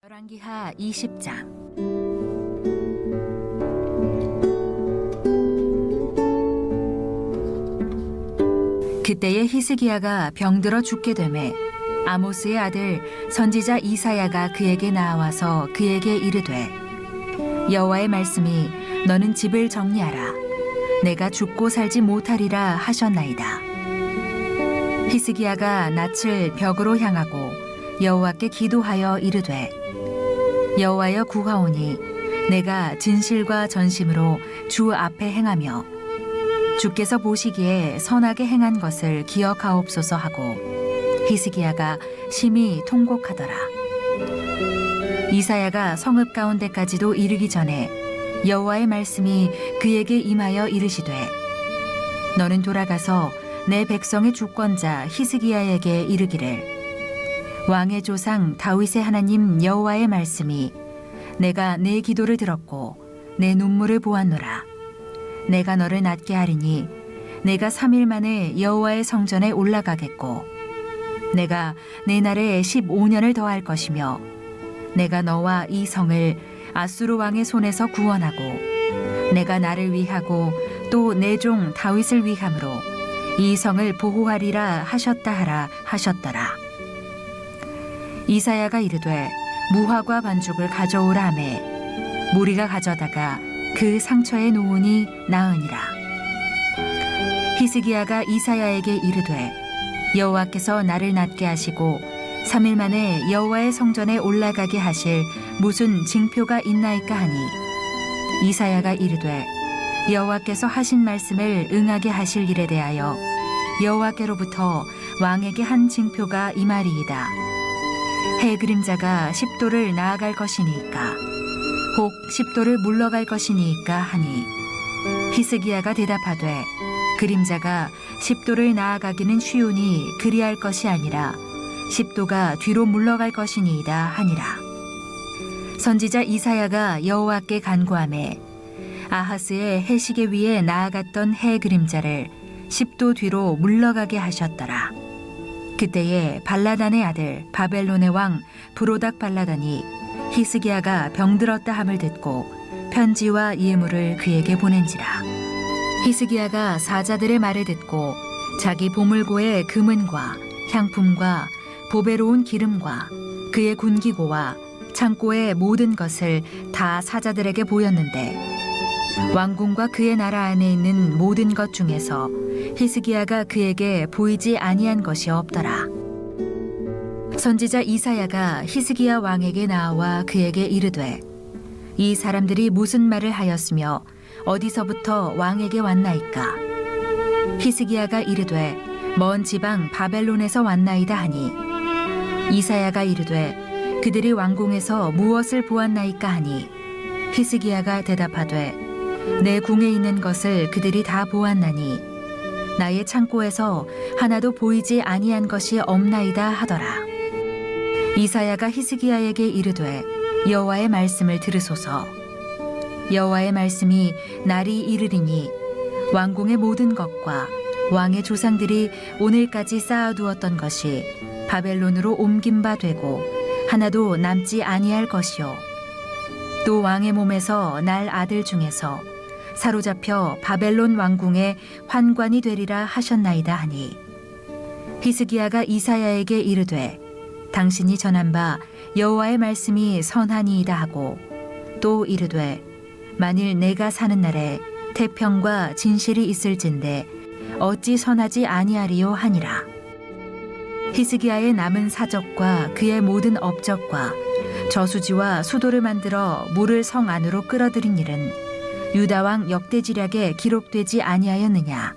열왕기하 20장. 그때에 히스기야가 병들어 죽게 되매 아모스의 아들 선지자 이사야가 그에게 나와서 그에게 이르되 여호와의 말씀이 너는 집을 정리하라 내가 죽고 살지 못하리라 하셨나이다. 히스기야가 낯을 벽으로 향하고 여호와께 기도하여 이르되 여호와여 구하오니 내가 진실과 전심으로 주 앞에 행하며 주께서 보시기에 선하게 행한 것을 기억하옵소서 하고 히스기야가 심히 통곡하더라. 이사야가 성읍 가운데까지도 이르기 전에 여호와의 말씀이 그에게 임하여 이르시되 너는 돌아가서 내 백성의 주권자 히스기야에게 이르기를 왕의 조상 다윗의 하나님 여호와의 말씀이 내가 내 기도를 들었고 내 눈물을 보았노라. 내가 너를 낫게 하리니 내가 3일 만에 여호와의 성전에 올라가겠고 내가 내 날에 15년을 더할 것이며 내가 너와 이 성을 아수르 왕의 손에서 구원하고 내가 나를 위하고 또 내 종 다윗을 위함으로 이 성을 보호하리라 하셨다 하라 하셨더라. 이사야가 이르되 무화과 반죽을 가져오라 하매 무리가 가져다가 그 상처에 놓으니 나으니라. 히스기야가 이사야에게 이르되 여호와께서 나를 낫게 하시고 3일 만에 여호와의 성전에 올라가게 하실 무슨 징표가 있나이까 하니 이사야가 이르되 여호와께서 하신 말씀을 응하게 하실 일에 대하여 여호와께로부터 왕에게 한 징표가 임하리이다. 해 그림자가 10도를 나아갈 것이니까 혹 10도를 물러갈 것이니까 하니 히스기야가 대답하되 그림자가 10도를 나아가기는 쉬우니 그리할 것이 아니라 10도가 뒤로 물러갈 것이니이다 하니라. 선지자 이사야가 여호와께 간구하매 아하스의 해시계 위에 나아갔던 해 그림자를 10도 뒤로 물러가게 하셨더라. 그때에 발라단의 아들 바벨론의 왕 브로닥 발라단이 히스기야가 병들었다 함을 듣고 편지와 예물을 그에게 보낸지라. 히스기야가 사자들의 말을 듣고 자기 보물고의 금은과 향품과 보배로운 기름과 그의 군기고와 창고의 모든 것을 다 사자들에게 보였는데 왕궁과 그의 나라 안에 있는 모든 것 중에서 히스기야가 그에게 보이지 아니한 것이 없더라. 선지자 이사야가 히스기야 왕에게 나와 그에게 이르되 이 사람들이 무슨 말을 하였으며 어디서부터 왕에게 왔나이까? 히스기야가 이르되 먼 지방 바벨론에서 왔나이다 하니 이사야가 이르되 그들이 왕궁에서 무엇을 보았나이까 하니 히스기야가 대답하되 내 궁에 있는 것을 그들이 다 보았나니 나의 창고에서 하나도 보이지 아니한 것이 없나이다 하더라. 이사야가 히스기야에게 이르되 여호와의 말씀을 들으소서. 여호와의 말씀이 날이 이르리니 왕궁의 모든 것과 왕의 조상들이 오늘까지 쌓아두었던 것이 바벨론으로 옮긴 바 되고 하나도 남지 아니할 것이요 또 왕의 몸에서 날 아들 중에서 사로잡혀 바벨론 왕궁의 환관이 되리라 하셨나이다 하니 히스기야가 이사야에게 이르되 당신이 전한 바 여호와의 말씀이 선하니이다 하고 또 이르되 만일 내가 사는 날에 태평과 진실이 있을진데 어찌 선하지 아니하리요 하니라. 히스기야의 남은 사적과 그의 모든 업적과 저수지와 수도를 만들어 물을 성 안으로 끌어들인 일은 유다 왕 역대지략에 기록되지 아니하였느냐.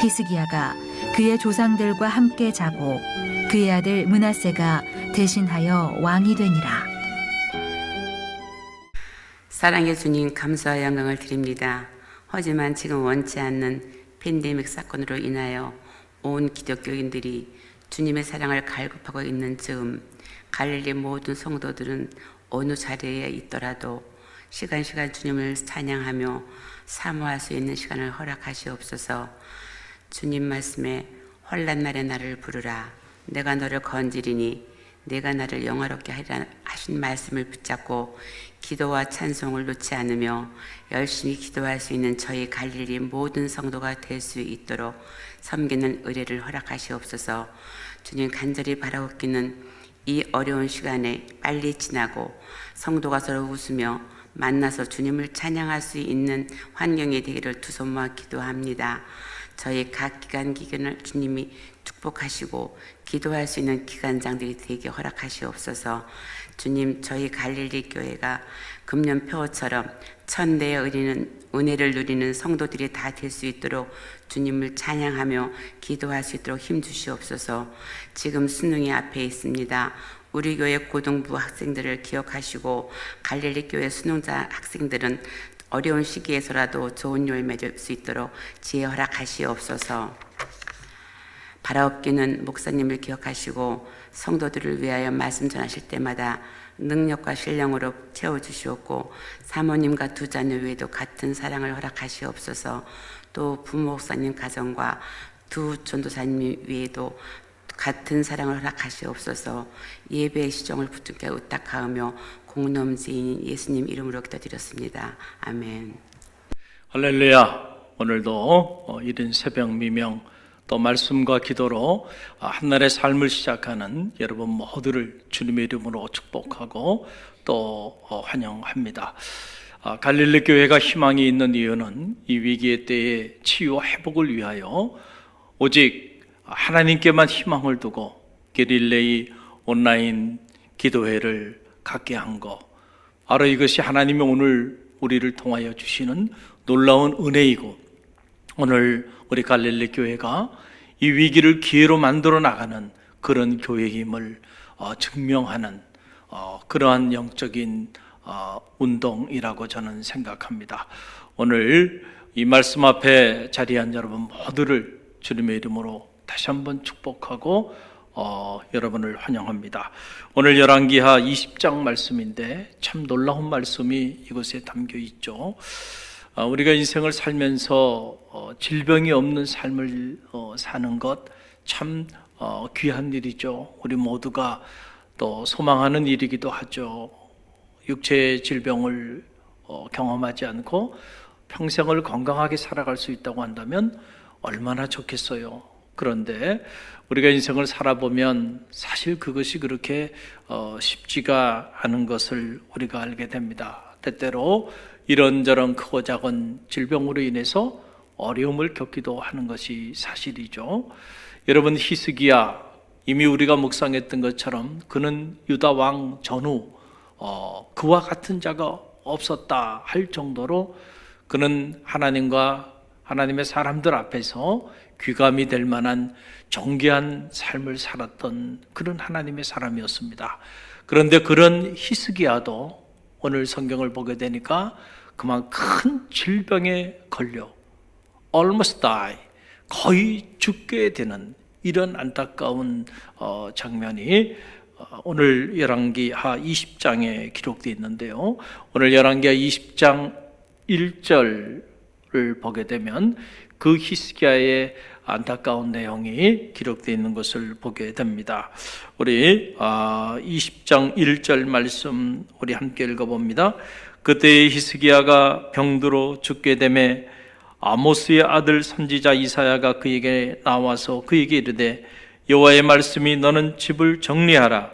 히스기야가 그의 조상들과 함께 자고 그의 아들 므낫세가 대신하여 왕이 되니라. 사랑의 주님, 감사와 영광을 드립니다. 하지만 지금 원치 않는 팬데믹 사건으로 인하여 온 기독교인들이 주님의 사랑을 갈급하고 있는 즈음 갈릴리 모든 성도들은 어느 자리에 있더라도 시간 주님을 찬양하며 사모할 수 있는 시간을 허락하시옵소서. 주님 말씀에 환난 날에 나를 부르라 내가 너를 건지리니 내가 나를 영화롭게 하리라 하신 말씀을 붙잡고 기도와 찬송을 놓지 않으며 열심히 기도할 수 있는 저희 갈릴리 모든 성도가 될 수 있도록 섬기는 의뢰를 허락하시옵소서. 주님, 간절히 바라옵기는 이 어려운 시간에 빨리 지나고 성도가 서로 웃으며 만나서 주님을 찬양할 수 있는 환경이 되기를 두 손 모아 기도합니다. 저희 각 기간을 주님이 축복하시고 기도할 수 있는 기관장들이 되게 허락하시옵소서. 주님, 저희 갈릴리 교회가 금년표처럼 천대의 은혜를 누리는 성도들이 다 될 수 있도록 주님을 찬양하며 기도할 수 있도록 힘주시옵소서. 지금 수능이 앞에 있습니다. 우리 교회 고등부 학생들을 기억하시고 갈릴리 교회 수능자 학생들은 어려운 시기에서라도 좋은 열매를 수 있도록 지혜 허락하시옵소서. 바라옵기는 목사님을 기억하시고 성도들을 위하여 말씀 전하실 때마다 능력과 신령으로 채워주시옵고 사모님과 두 자녀 외에도 같은 사랑을 허락하시옵소서. 또 부모 목사님 가정과 두 전도사님 외에도 같은 사랑을 허락하시옵소서. 예배의 시종을 붙들게 의탁하며 공nom지인 예수님 이름으로 기도드렸습니다. 아멘. 할렐루야. 오늘도 이른 새벽 미명 또 말씀과 기도로 한날의 삶을 시작하는 여러분 모두를 주님의 이름으로 축복하고 또 환영합니다. 갈릴리 교회가 희망이 있는 이유는 이 위기의 때에 치유와 회복을 위하여 오직 하나님께만 희망을 두고 게릴레이 온라인 기도회를 갖게 한 것, 바로 이것이 하나님이 오늘 우리를 통하여 주시는 놀라운 은혜이고, 오늘 우리 갈릴리 교회가 이 위기를 기회로 만들어 나가는 그런 교회임을 증명하는 그러한 영적인 운동이라고 저는 생각합니다. 오늘 이 말씀 앞에 자리한 여러분 모두를 주님의 이름으로 다시 한번 축복하고 여러분을 환영합니다. 오늘 열왕기하 20장 말씀인데 참 놀라운 말씀이 이곳에 담겨 있죠. 우리가 인생을 살면서 질병이 없는 삶을 사는 것 참 귀한 일이죠. 우리 모두가 또 소망하는 일이기도 하죠. 육체의 질병을 경험하지 않고 평생을 건강하게 살아갈 수 있다고 한다면 얼마나 좋겠어요. 그런데 우리가 인생을 살아보면 사실 그것이 그렇게 쉽지가 않은 것을 우리가 알게 됩니다. 때때로 이런저런 크고 작은 질병으로 인해서 어려움을 겪기도 하는 것이 사실이죠. 여러분, 히스기야, 이미 우리가 묵상했던 것처럼 그는 유다 왕 전후 그와 같은 자가 없었다 할 정도로 그는 하나님과 하나님의 사람들 앞에서 귀감이 될 만한 정결한 삶을 살았던 그런 하나님의 사람이었습니다. 그런데 그런 히스기야도 오늘 성경을 보게 되니까 그만 큰 질병에 걸려 almost die, 거의 죽게 되는 이런 안타까운 장면이 오늘 열왕기하 20장에 기록되어 있는데요. 오늘 열왕기하 20장 1절을 보게 되면 그 히스기야의 안타까운 내용이 기록되어 있는 것을 보게 됩니다. 우리 20장 1절 말씀 우리 함께 읽어봅니다. 그때 히스기야가 병들어 죽게 되매 아모스의 아들 선지자 이사야가 그에게 나와서 그에게 이르되 여호와의 말씀이 너는 집을 정리하라,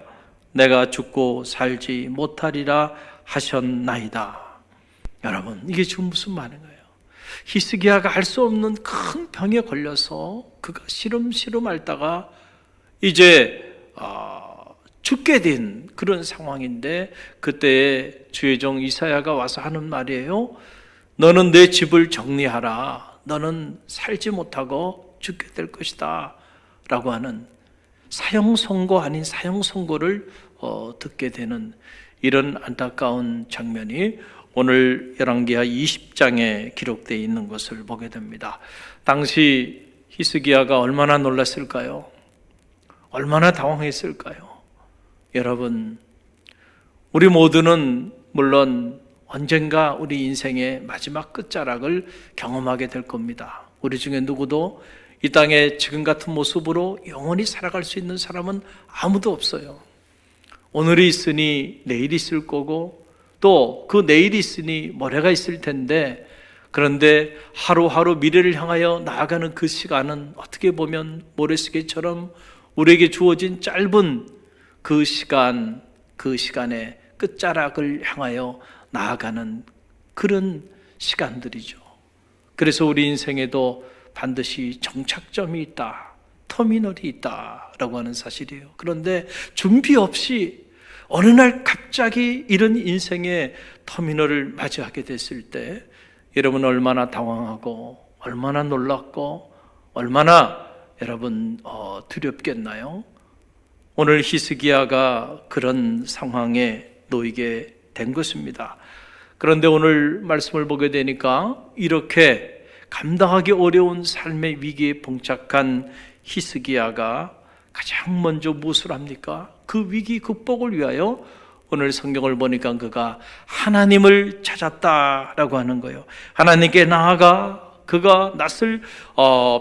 내가 죽고 살지 못하리라 하셨나이다. 여러분, 이게 지금 무슨 말인 거예요? 히스기야가 알 수 없는 큰 병에 걸려서 그가 시름시름 앓다가 이제 죽게 된 그런 상황인데, 그때 주의 종 이사야가 와서 하는 말이에요. 너는 내 집을 정리하라, 너는 살지 못하고 죽게 될 것이다 라고 하는 사형선고 아닌 사형선고를 듣게 되는 이런 안타까운 장면이 오늘 열왕기하 20장에 기록되어 있는 것을 보게 됩니다. 당시 히스기야가 얼마나 놀랐을까요? 얼마나 당황했을까요? 여러분, 우리 모두는 물론 언젠가 우리 인생의 마지막 끝자락을 경험하게 될 겁니다. 우리 중에 누구도 이 땅에 지금 같은 모습으로 영원히 살아갈 수 있는 사람은 아무도 없어요. 오늘이 있으니 내일이 있을 거고 또 그 내일이 있으니 모레가 있을 텐데, 그런데 하루하루 미래를 향하여 나아가는 그 시간은 어떻게 보면 모래시계처럼 우리에게 주어진 짧은 그 시간, 그 시간의 끝자락을 향하여 나아가는 그런 시간들이죠. 그래서 우리 인생에도 반드시 정착점이 있다, 터미널이 있다라고 하는 사실이에요. 그런데 준비 없이 어느 날 갑자기 이런 인생의 터미널을 맞이하게 됐을 때 여러분 얼마나 당황하고 얼마나 놀랍고 얼마나 여러분 두렵겠나요? 오늘 히스기야가 그런 상황에 놓이게 된 것입니다. 그런데 오늘 말씀을 보게 되니까 이렇게 감당하기 어려운 삶의 위기에 봉착한 히스기야가 가장 먼저 무엇을 합니까? 그 위기 극복을 위하여 오늘 성경을 보니까 그가 하나님을 찾았다라고 하는 거예요. 하나님께 나아가 그가 낯을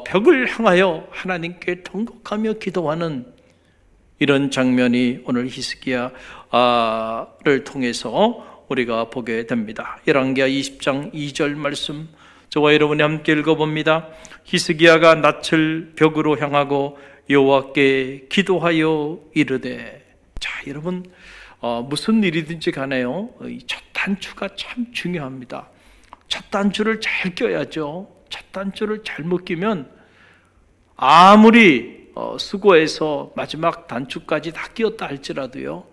벽을 향하여 하나님께 통곡하며 기도하는 이런 장면이 오늘 히스기야를 통해서 우리가 보게 됩니다. 열왕기하 20장 2절 말씀 저와 여러분이 함께 읽어봅니다. 히스기야가 낯을 벽으로 향하고 여호와께 기도하여 이르되. 자, 여러분 무슨 일이든지 간에요, 첫 단추가 참 중요합니다. 첫 단추를 잘 껴야죠. 첫 단추를 잘못 끼면 아무리 수고해서 마지막 단추까지 다 끼었다 할지라도요,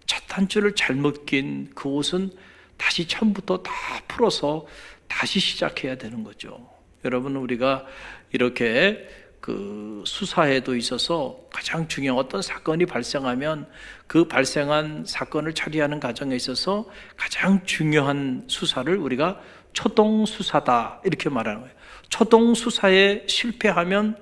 첫 단추를 잘못 낀 그 옷은 다시 처음부터 다 풀어서 다시 시작해야 되는 거죠. 여러분, 우리가 이렇게 그 수사에도 있어서 가장 중요한 어떤 사건이 발생하면 그 발생한 사건을 처리하는 과정에 있어서 가장 중요한 수사를 우리가 초동 수사다 이렇게 말하는 거예요. 초동 수사에 실패하면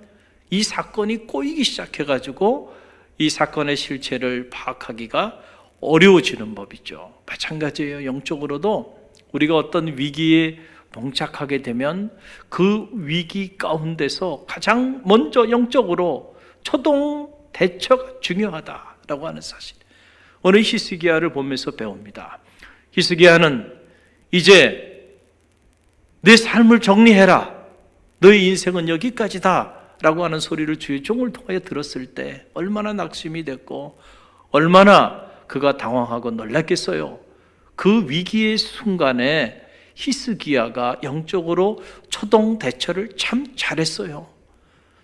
이 사건이 꼬이기 시작해가지고 이 사건의 실체를 파악하기가 어려워지는 법이죠. 마찬가지예요. 영적으로도 우리가 어떤 위기에 봉착하게 되면 그 위기 가운데서 가장 먼저 영적으로 초동 대처가 중요하다라고 하는 사실, 오늘 히스기야를 보면서 배웁니다. 히스기야는 이제 내 삶을 정리해라, 너의 인생은 여기까지다 라고 하는 소리를 주의 종을 통하여 들었을 때 얼마나 낙심이 됐고 얼마나 그가 당황하고 놀랐겠어요. 그 위기의 순간에 히스기야가 영적으로 초동 대처를 참 잘했어요.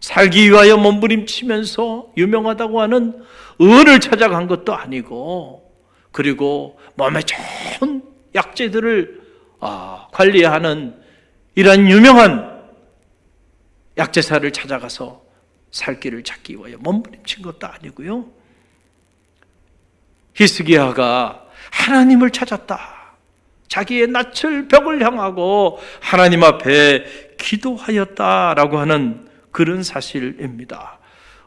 살기 위하여 몸부림치면서 유명하다고 하는 의원을 찾아간 것도 아니고, 그리고 몸에 좋은 약재들을 관리하는 이런 유명한 약재사를 찾아가서 살 길을 찾기 위하여 몸부림친 것도 아니고요. 히스기야가 하나님을 찾았다. 자기의 낯을 벽을 향하고 하나님 앞에 기도하였다라고 하는 그런 사실입니다.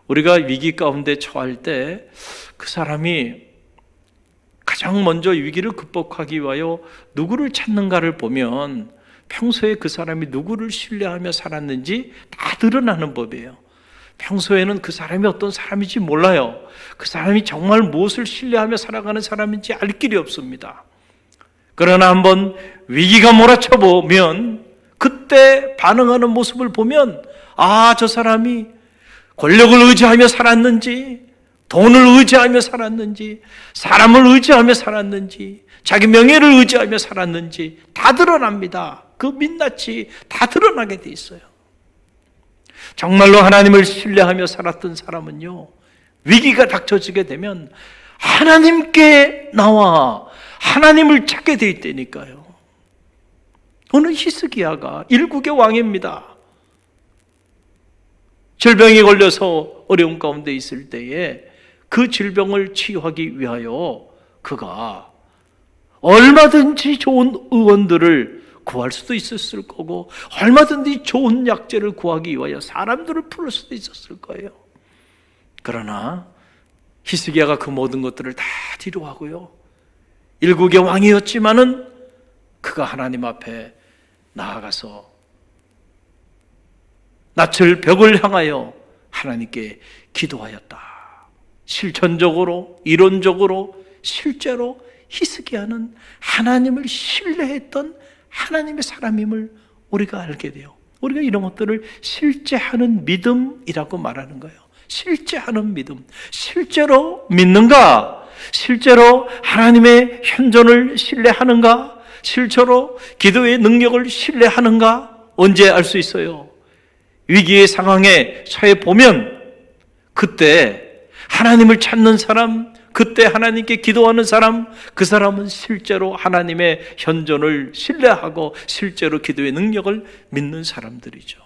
우리가 위기 가운데 처할 때 그 사람이 가장 먼저 위기를 극복하기 위하여 누구를 찾는가를 보면 평소에 그 사람이 누구를 신뢰하며 살았는지 다 드러나는 법이에요. 평소에는 그 사람이 어떤 사람인지 몰라요. 그 사람이 정말 무엇을 신뢰하며 살아가는 사람인지 알 길이 없습니다. 그러나 한번 위기가 몰아쳐 보면 그때 반응하는 모습을 보면 저 사람이 권력을 의지하며 살았는지, 돈을 의지하며 살았는지, 사람을 의지하며 살았는지, 자기 명예를 의지하며 살았는지 다 드러납니다. 그 민낯이 다 드러나게 돼 있어요. 정말로 하나님을 신뢰하며 살았던 사람은요, 위기가 닥쳐지게 되면 하나님께 나와 하나님을 찾게 돼 있다니까요. 오늘 히스기야가 일국의 왕입니다. 질병에 걸려서 어려운 가운데 있을 때에 그 질병을 치유하기 위하여 그가 얼마든지 좋은 의원들을 구할 수도 있었을 거고 얼마든지 좋은 약재를 구하기 위하여 사람들을 부를 수도 있었을 거예요. 그러나 히스기야가 그 모든 것들을 다 뒤로 하고요, 일국의 왕이었지만은 그가 하나님 앞에 나아가서 낯을 벽을 향하여 하나님께 기도하였다. 실천적으로, 이론적으로, 실제로 히스기야는 하나님을 신뢰했던 하나님의 사람임을 우리가 알게 돼요. 우리가 이런 것들을 실제하는 믿음이라고 말하는 거예요. 실제하는 믿음. 실제로 믿는가? 실제로 하나님의 현존을 신뢰하는가? 실제로 기도의 능력을 신뢰하는가? 언제 알 수 있어요? 위기의 상황에 처해 보면 그때 하나님을 찾는 사람, 그때 하나님께 기도하는 사람, 그 사람은 실제로 하나님의 현존을 신뢰하고 실제로 기도의 능력을 믿는 사람들이죠.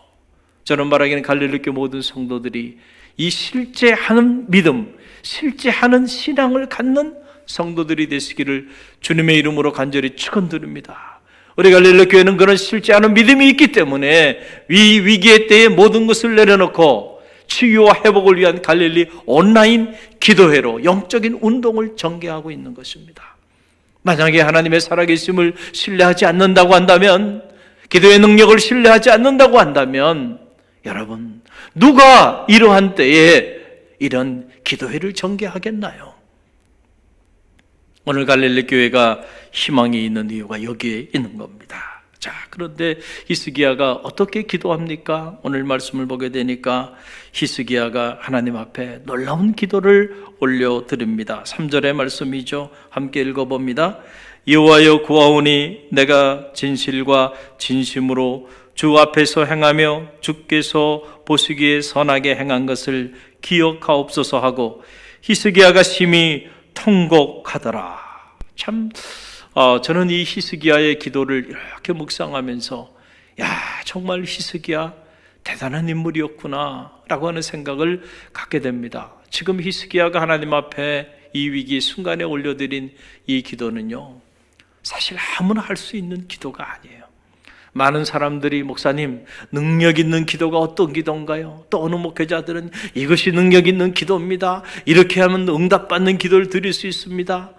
저는 말하기는 갈릴리교 모든 성도들이 이 실제하는 믿음, 실제하는 신앙을 갖는 성도들이 되시기를 주님의 이름으로 간절히 축원드립니다. 우리 갈릴리 교회는 그런 실제하는 믿음이 있기 때문에 위기의 때에 모든 것을 내려놓고 치유와 회복을 위한 갈릴리 온라인 기도회로 영적인 운동을 전개하고 있는 것입니다. 만약에 하나님의 살아계심을 신뢰하지 않는다고 한다면, 기도의 능력을 신뢰하지 않는다고 한다면, 여러분, 누가 이러한 때에 이런 기도회를 전개하겠나요? 오늘 갈릴리 교회가 희망이 있는 이유가 여기에 있는 겁니다. 자, 그런데 히스기야가 어떻게 기도합니까? 오늘 말씀을 보게 되니까 히스기야가 하나님 앞에 놀라운 기도를 올려드립니다. 3절의 말씀이죠. 함께 읽어봅니다. 여호와여 구하오니 내가 진실과 진심으로 주 앞에서 행하며 주께서 보시기에 선하게 행한 것을 기억하옵소서 하고 히스기야가 심히 통곡하더라. 참 저는 이 히스기야의 기도를 이렇게 묵상하면서 정말 히스기야 대단한 인물이었구나 라고 하는 생각을 갖게 됩니다. 지금 히스기야가 하나님 앞에 이 위기 순간에 올려드린 이 기도는요, 사실 아무나 할 수 있는 기도가 아니에요. 많은 사람들이 목사님 능력 있는 기도가 어떤 기도인가요? 또 어느 목회자들은 이것이 능력 있는 기도입니다. 이렇게 하면 응답받는 기도를 드릴 수 있습니다.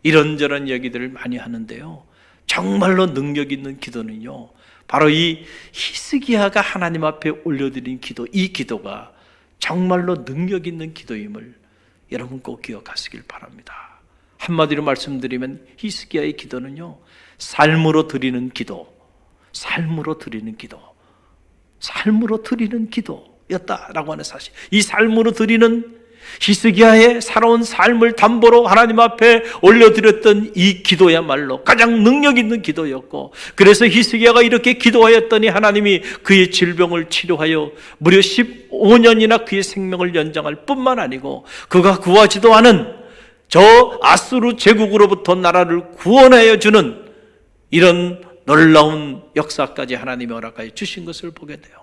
이런저런 얘기들을 많이 하는데요, 정말로 능력 있는 기도는요, 바로 이 히스기야가 하나님 앞에 올려드린 기도, 이 기도가 정말로 능력 있는 기도임을 여러분 꼭 기억하시길 바랍니다. 한마디로 말씀드리면 히스기야의 기도는요, 삶으로 드리는 기도, 삶으로 드리는 기도, 삶으로 드리는 기도였다라고 하는 사실, 이 삶으로 드리는 히스기야의 살아온 삶을 담보로 하나님 앞에 올려드렸던 이 기도야말로 가장 능력 있는 기도였고, 그래서 히스기야가 이렇게 기도하였더니 하나님이 그의 질병을 치료하여 무려 15년이나 그의 생명을 연장할 뿐만 아니고 그가 구하지도 않은 저 아수르 제국으로부터 나라를 구원하여 주는 이런 놀라운 역사까지 하나님이 허락하여 주신 것을 보게 돼요.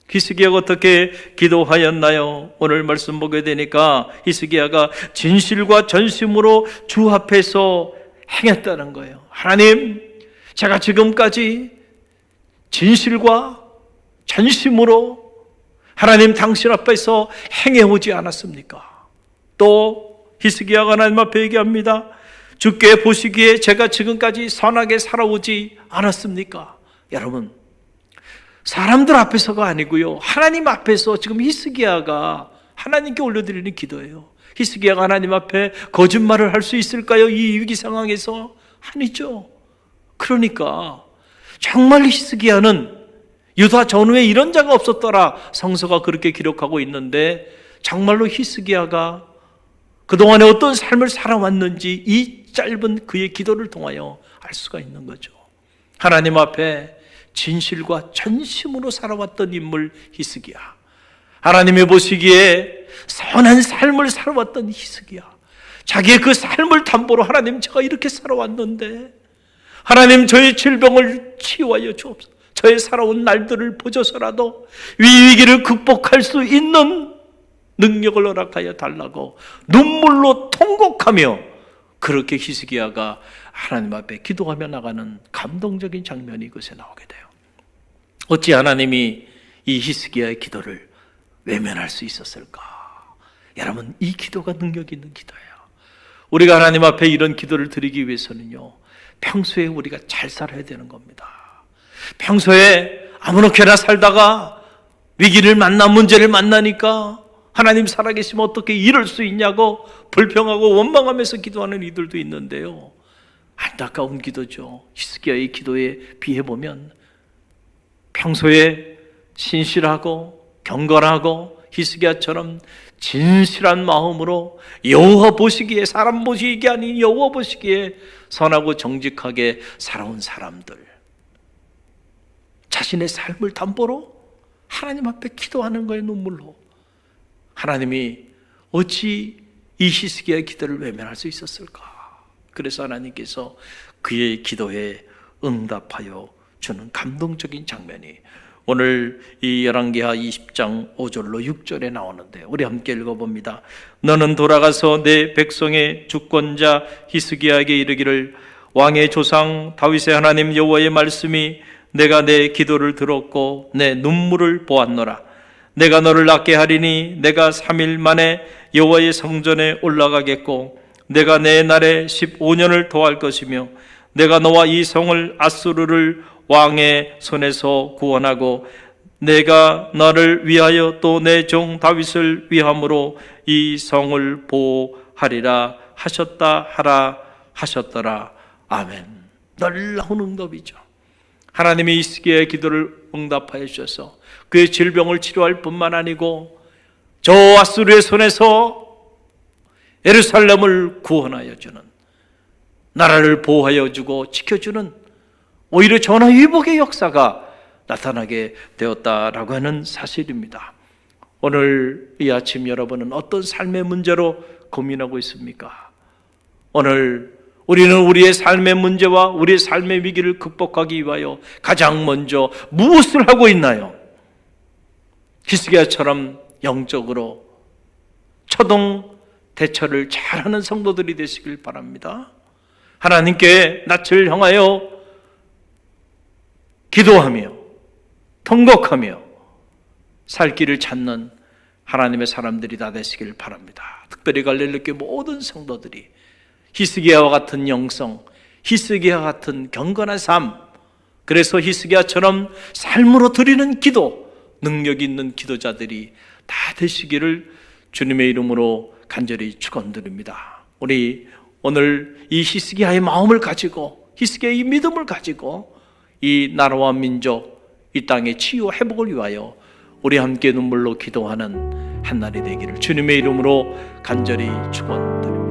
히스기야가 어떻게 기도하였나요? 오늘 말씀 보게 되니까 히스기야가 진실과 전심으로 주 앞에서 행했다는 거예요. 하나님, 제가 지금까지 진실과 전심으로 하나님 당신 앞에서 행해오지 않았습니까? 또 히스기야가 하나님 앞에 얘기합니다. 주께 보시기에 제가 지금까지 선하게 살아오지 않았습니까? 여러분, 사람들 앞에서가 아니고요, 하나님 앞에서 지금 히스기야가 하나님께 올려드리는 기도예요. 히스기야가 하나님 앞에 거짓말을 할 수 있을까요? 이 위기 상황에서? 아니죠. 그러니까 정말 히스기야는 유다 전후에 이런 자가 없었더라, 성서가 그렇게 기록하고 있는데, 정말로 히스기야가 그동안에 어떤 삶을 살아왔는지 이 짧은 그의 기도를 통하여 알 수가 있는 거죠. 하나님 앞에 진실과 전심으로 살아왔던 인물 히스기야, 하나님이 보시기에 선한 삶을 살아왔던 히스기야, 자기의 그 삶을 담보로 하나님, 제가 이렇게 살아왔는데 하나님 저의 질병을 치유하여 주옵소서, 저의 살아온 날들을 보셔서라도 위기를 극복할 수 있는 능력을 허락하여 달라고 눈물로 통곡하며 그렇게 히스기야가 하나님 앞에 기도하며 나가는 감동적인 장면이 이것에 나오게 돼요. 어찌 하나님이 이 히스기야의 기도를 외면할 수 있었을까? 여러분, 이 기도가 능력 있는 기도예요. 우리가 하나님 앞에 이런 기도를 드리기 위해서는요, 평소에 우리가 잘 살아야 되는 겁니다. 평소에 아무렇게나 살다가 위기를 만나, 문제를 만나니까 하나님 살아계시면 어떻게 이럴 수 있냐고 불평하고 원망하면서 기도하는 이들도 있는데요. 안타까운 기도죠. 히스기야의 기도에 비해보면 평소에 신실하고 경건하고 히스기야처럼 진실한 마음으로 여호와 보시기에, 사람 보시기에 아닌 여호와 보시기에 선하고 정직하게 살아온 사람들, 자신의 삶을 담보로 하나님 앞에 기도하는 거예요. 눈물로. 하나님이 어찌 이 히스기야의 기도를 외면할 수 있었을까? 그래서 하나님께서 그의 기도에 응답하여 주는 감동적인 장면이 오늘 이 열왕기하 20장 5절로 6절에 나오는데, 우리 함께 읽어봅니다. 너는 돌아가서 내 백성의 주권자 히스기야에게 이르기를, 왕의 조상 다윗의 하나님 여호와의 말씀이 내가 내 기도를 들었고 내 눈물을 보았노라. 내가 너를 낫게 하리니 내가 3일 만에 여호와의 성전에 올라가겠고 내가 내 날에 15년을 더할 것이며 내가 너와 이 성을 아수르를 왕의 손에서 구원하고 내가 너를 위하여 또 내 종 다윗을 위함으로 이 성을 보호하리라 하셨다 하라 하셨더라. 아멘. 놀라운 응답이죠. 하나님이 히스기야의 기도를 응답하여 주셔서 그의 질병을 치료할 뿐만 아니고 저 아수르의 손에서 예루살렘을 구원하여 주는, 나라를 보호하여 주고 지켜주는 오히려 전화위복의 역사가 나타나게 되었다라고 하는 사실입니다. 오늘 이 아침 여러분은 어떤 삶의 문제로 고민하고 있습니까? 오늘 우리는 우리의 삶의 문제와 우리의 삶의 위기를 극복하기 위하여 가장 먼저 무엇을 하고 있나요? 히스기야처럼 영적으로 초동 대처를 잘하는 성도들이 되시길 바랍니다. 하나님께 낯을 향하여 기도하며 통곡하며 살 길을 찾는 하나님의 사람들이 다 되시길 바랍니다. 특별히 갈릴리교회 모든 성도들이 히스기야와 같은 영성, 히스기야 같은 경건한 삶, 그래서 히스기야처럼 삶으로 드리는 기도, 능력 있는 기도자들이 다 되시기를 주님의 이름으로 간절히 축원드립니다. 우리 오늘 이 히스기야의 마음을 가지고, 히스기야의 이 믿음을 가지고 이 나라와 민족, 이 땅의 치유 회복을 위하여 우리 함께 눈물로 기도하는 한날이 되기를 주님의 이름으로 간절히 축원드립니다.